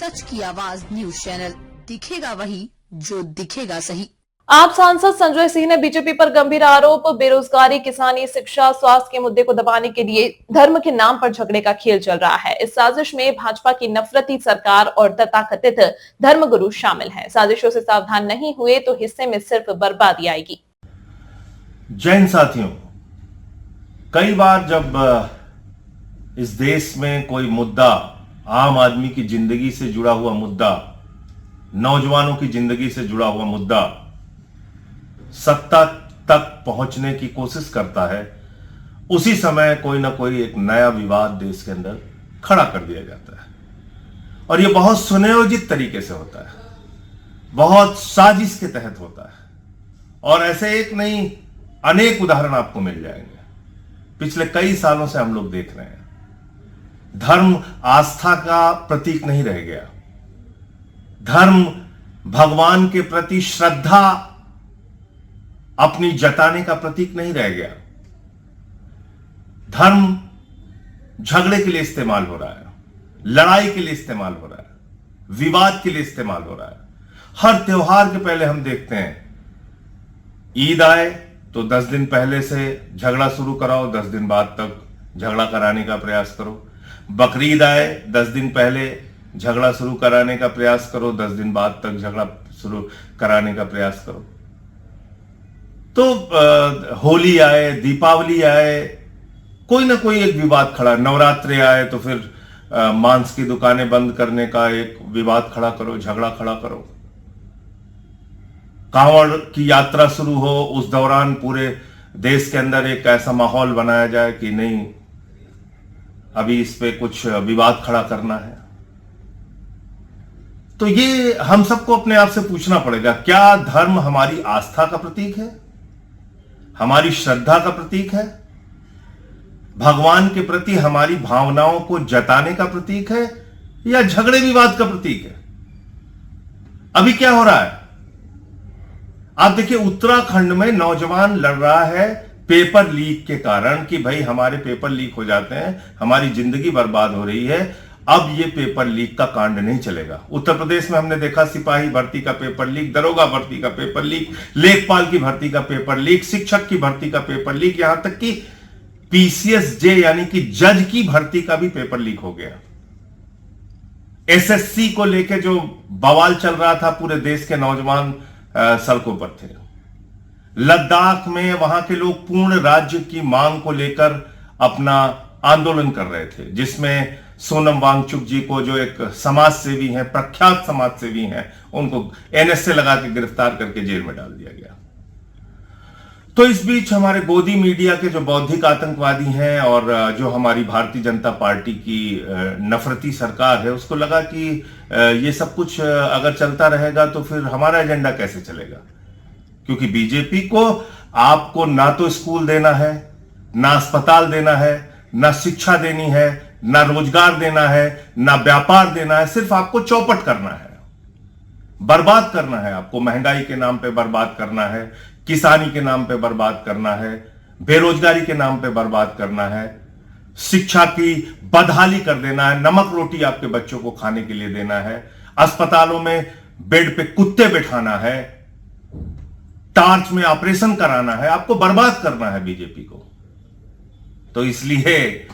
सच की आवाज news channel, दिखेगा वही जो दिखेगा सही। आप सांसद संजय सिंह ने बीजेपी पर गंभीर आरोप, बेरोजगारी, किसानी, शिक्षा, स्वास्थ्य के मुद्दे को दबाने के लिए धर्म के नाम पर झगड़े का खेल चल रहा है। इस साजिश में भाजपा की नफरती सरकार और तथाकथित धर्मगुरु शामिल हैं। साजिशों से सावधान नहीं हुए तो हिस्से में सिर्फ बर्बादी आएगी। जैन साथियों, कई बार जब इस देश में कोई मुद्दा, आम आदमी की जिंदगी से जुड़ा हुआ मुद्दा, नौजवानों की जिंदगी से जुड़ा हुआ मुद्दा सत्ता तक पहुंचने की कोशिश करता है, उसी समय कोई ना कोई एक नया विवाद देश के अंदर खड़ा कर दिया जाता है। और यह बहुत सुनियोजित तरीके से होता है, बहुत साजिश के तहत होता है। और ऐसे एक नहीं, अनेक उदाहरण आपको मिल जाएंगे। पिछले कई सालों से हम लोग देख रहे हैं, धर्म आस्था का प्रतीक नहीं रह गया। धर्म भगवान के प्रति श्रद्धा अपनी जताने का प्रतीक नहीं रह गया। धर्म झगड़े के लिए इस्तेमाल हो रहा है, लड़ाई के लिए इस्तेमाल हो रहा है, विवाद के लिए इस्तेमाल हो रहा है। हर त्योहार के पहले हम देखते हैं, ईद आए तो 10 दिन पहले से झगड़ा शुरू कराओ, 10 दिन बाद तक झगड़ा कराने का प्रयास करो। बकरीद आए, 10 दिन पहले झगड़ा शुरू कराने का प्रयास करो, 10 दिन बाद तक झगड़ा शुरू कराने का प्रयास करो। तो होली आए, दीपावली आए, कोई ना कोई एक विवाद खड़ा। नवरात्रि आए तो फिर मांस की दुकानें बंद करने का एक विवाद खड़ा करो, झगड़ा खड़ा करो। कांवड़ की यात्रा शुरू हो, उस दौरान पूरे देश के अंदर एक ऐसा माहौल बनाया जाए कि नहीं, अभी इस पे कुछ विवाद खड़ा करना है। तो ये हम सबको अपने आप से पूछना पड़ेगा, क्या धर्म हमारी आस्था का प्रतीक है, हमारी श्रद्धा का प्रतीक है, भगवान के प्रति हमारी भावनाओं को जताने का प्रतीक है, या झगड़े विवाद का प्रतीक है? अभी क्या हो रहा है आप देखिए, उत्तराखंड में नौजवान लड़ रहा है पेपर लीक के कारण कि भाई हमारे पेपर लीक हो जाते हैं, हमारी जिंदगी बर्बाद हो रही है, अब ये पेपर लीक का कांड नहीं चलेगा। उत्तर प्रदेश में हमने देखा, सिपाही भर्ती का पेपर लीक, दरोगा भर्ती का पेपर लीक, लेखपाल की भर्ती का पेपर लीक, शिक्षक की भर्ती का पेपर लीक, यहां तक कि पीसीएसजे यानी कि जज की भर्ती का भी पेपर लीक हो गया। एसएससी को लेकर जो बवाल चल रहा था, पूरे देश के नौजवान सड़कों पर थे। लद्दाख में वहां के लोग पूर्ण राज्य की मांग को लेकर अपना आंदोलन कर रहे थे, जिसमें सोनम वांगचुक जी को, जो एक समाज सेवी हैं, प्रख्यात समाज सेवी हैं, उनको एनएसए लगा के गिरफ्तार करके जेल में डाल दिया गया। तो इस बीच हमारे गोदी मीडिया के जो बौद्धिक आतंकवादी हैं और जो हमारी भारतीय जनता पार्टी की नफरती सरकार है, उसको लगा कि ये सब कुछ अगर चलता रहेगा तो फिर हमारा एजेंडा कैसे चलेगा। क्योंकि बीजेपी को आपको ना तो स्कूल देना है, ना अस्पताल देना है, ना शिक्षा देनी है, ना रोजगार देना है, ना व्यापार देना है, सिर्फ आपको चौपट करना है, बर्बाद करना है। आपको महंगाई के नाम पे बर्बाद करना है, किसानी के नाम पे बर्बाद करना है, बेरोजगारी के नाम पे बर्बाद करना है, शिक्षा की बदहाली कर देना है, नमक रोटी आपके बच्चों को खाने के लिए देना है, अस्पतालों में बेड पे कुत्ते बिठाना है, टार्च में ऑपरेशन कराना है, आपको बर्बाद करना है बीजेपी को। तो इसलिए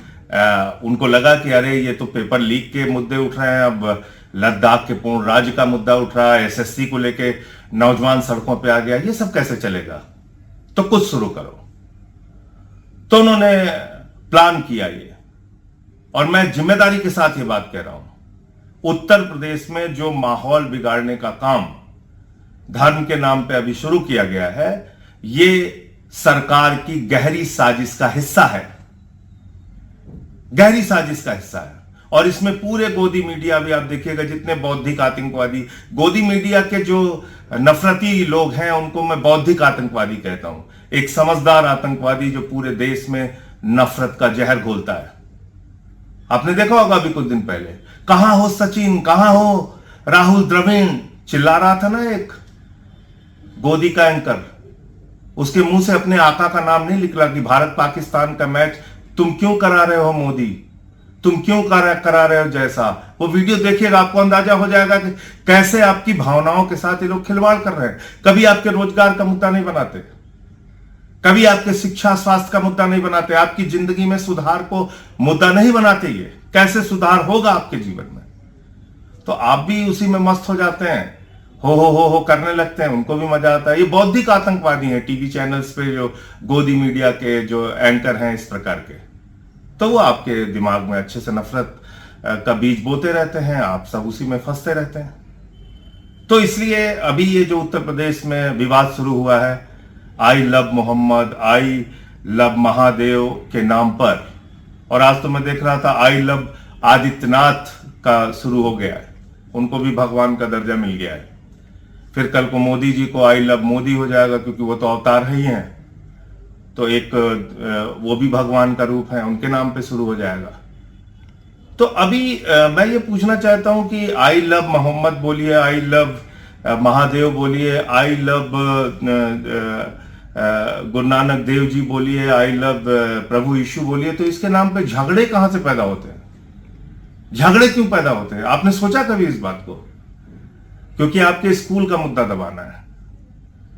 उनको लगा कि अरे ये तो पेपर लीक के मुद्दे उठ रहे हैं, अब लद्दाख के पूर्ण राज्य का मुद्दा उठ रहा है, एसएससी को लेके नौजवान सड़कों पे आ गया, ये सब कैसे चलेगा, तो कुछ शुरू करो। तो उन्होंने प्लान किया ये, और मैं जिम्मेदारी के साथ ये बात कह रहा हूं, उत्तर प्रदेश में जो माहौल बिगाड़ने का काम धर्म के नाम पे अभी शुरू किया गया है, ये सरकार की गहरी साजिश का हिस्सा है, गहरी साजिश का हिस्सा है। और इसमें पूरे गोदी मीडिया भी आप देखिएगा, जितने बौद्धिक आतंकवादी, गोदी मीडिया के जो नफरती लोग हैं उनको मैं बौद्धिक आतंकवादी कहता हूं। एक समझदार आतंकवादी जो पूरे देश में नफरत का जहर घोलता है। आपने देखा होगा अभी कुछ दिन पहले, कहां हो सचिन, कहां हो राहुल द्रविड़, चिल्ला रहा था ना एक गोदी का एंकर, उसके मुंह से अपने आका का नाम नहीं निकला कि भारत पाकिस्तान का मैच तुम क्यों करा रहे हो मोदी, तुम क्यों करा रहे हो जैसा। वो वीडियो देखिएगा, आपको अंदाजा हो जाएगा कि कैसे आपकी भावनाओं के साथ ये लोग खिलवाड़ कर रहे हैं। कभी आपके रोजगार का मुद्दा नहीं बनाते, कभी आपके शिक्षा स्वास्थ्य का मुद्दा नहीं बनाते, आपकी जिंदगी में सुधार को मुद्दा नहीं बनाते। ये कैसे सुधार होगा आपके जीवन में, तो आप भी उसी में मस्त हो जाते हैं, हो करने लगते हैं, उनको भी मजा आता है। ये बौद्धिक आतंकवादी हैं टीवी चैनल्स पे, जो गोदी मीडिया के जो एंकर हैं इस प्रकार के, तो वो आपके दिमाग में अच्छे से नफरत का बीज बोते रहते हैं, आप सब उसी में फंसते रहते हैं। तो इसलिए अभी ये जो उत्तर प्रदेश में विवाद शुरू हुआ है, I love Mohammed, I love Mahadev के नाम पर, और आज तो मैं देख रहा था आई लव आदित्यनाथ का शुरू हो गया है, उनको भी भगवान का दर्जा मिल गया है। फिर कल को मोदी जी को आई लव मोदी हो जाएगा, क्योंकि वो तो अवतार ही हैं, तो एक वो भी भगवान का रूप है, उनके नाम पे शुरू हो जाएगा। तो अभी मैं ये पूछना चाहता हूं कि आई लव मोहम्मद बोलिए, आई लव महादेव बोलिए, आई लव गुरु नानक देव जी बोलिए, आई लव प्रभु यीशु बोलिए, तो इसके नाम पे झगड़े कहां से पैदा होते हैं? झगड़े क्यों पैदा होते हैं? आपने सोचा कभी इस बात को? क्योंकि आपके स्कूल का मुद्दा दबाना है,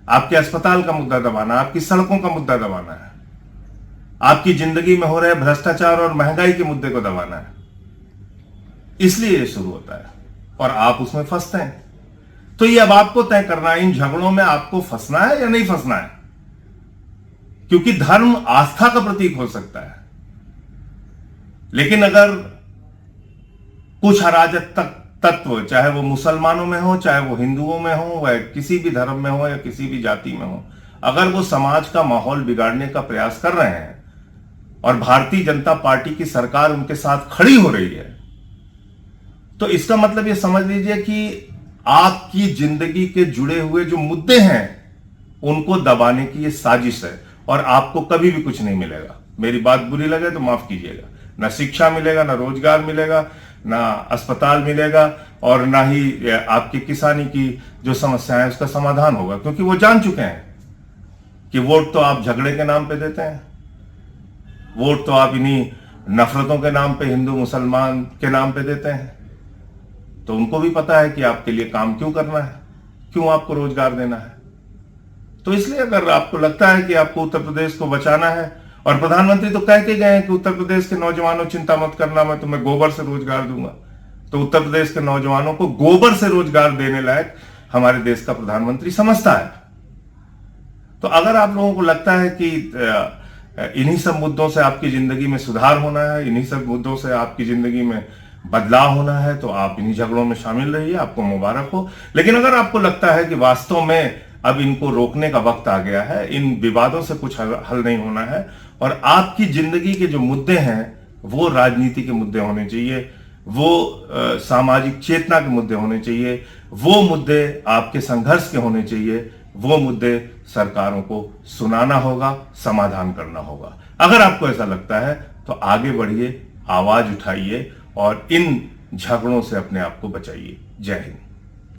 आपके अस्पताल का मुद्दा दबाना है, आपकी सड़कों का मुद्दा दबाना है, आपकी जिंदगी में हो रहे भ्रष्टाचार और महंगाई के मुद्दे को दबाना है, इसलिए ये शुरू होता है और आप उसमें फंसते हैं। तो ये अब आपको तय करना है, इन झगड़ों में आपको फंसना है या नहीं फंसना है, क्योंकि धर्म आस्था का प्रतीक हो सकता है, लेकिन अगर कुछ अराजक तत्व, चाहे वो मुसलमानों में हो, चाहे वो हिंदुओं में हो, वह किसी भी धर्म में हो या किसी भी जाति में हो, अगर वो समाज का माहौल बिगाड़ने का प्रयास कर रहे हैं और भारतीय जनता पार्टी की सरकार उनके साथ खड़ी हो रही है, तो इसका मतलब ये समझ लीजिए कि आपकी जिंदगी के जुड़े हुए जो मुद्दे हैं उनको दबाने की ये साजिश है, और आपको कभी भी कुछ नहीं मिलेगा। मेरी बात बुरी लगे तो माफ कीजिएगा, ना शिक्षा मिलेगा, ना रोजगार मिलेगा, ना अस्पताल मिलेगा, और ना ही आपकी किसानी की जो समस्या है उसका समाधान होगा, क्योंकि वो जान चुके हैं कि वोट तो आप झगड़े के नाम पे देते हैं, वोट तो आप इन्हीं नफरतों के नाम पे, हिंदू मुसलमान के नाम पे देते हैं। तो उनको भी पता है कि आपके लिए काम क्यों करना है, क्यों आपको रोजगार देना है। तो इसलिए अगर आपको लगता है कि आपको उत्तर प्रदेश को बचाना है, और प्रधानमंत्री तो कह के गए हैं कि उत्तर प्रदेश के नौजवानों चिंता मत करना, मैं तुम्हें गोबर से रोजगार दूंगा, तो उत्तर प्रदेश के नौजवानों को गोबर से रोजगार देने लायक हमारे देश का प्रधानमंत्री समझता है। तो अगर आप लोगों को लगता है कि इन्हीं सब मुद्दों से आपकी जिंदगी में सुधार होना है, इन्हीं सब मुद्दों से आपकी जिंदगी में बदलाव होना है, तो आप इन्हीं झगड़ों में शामिल रहिए, आपको मुबारक हो। लेकिन अगर आपको लगता है कि वास्तव में अब इनको रोकने का वक्त आ गया है, इन विवादों से कुछ हल नहीं होना है, और आपकी जिंदगी के जो मुद्दे हैं वो राजनीति के मुद्दे होने चाहिए, वो सामाजिक चेतना के मुद्दे होने चाहिए, वो मुद्दे आपके संघर्ष के होने चाहिए, वो मुद्दे सरकारों को सुनाना होगा, समाधान करना होगा। अगर आपको ऐसा लगता है तो आगे बढ़िए, आवाज उठाइए और इन झगड़ों से अपने आप को बचाइए। जय हिंद।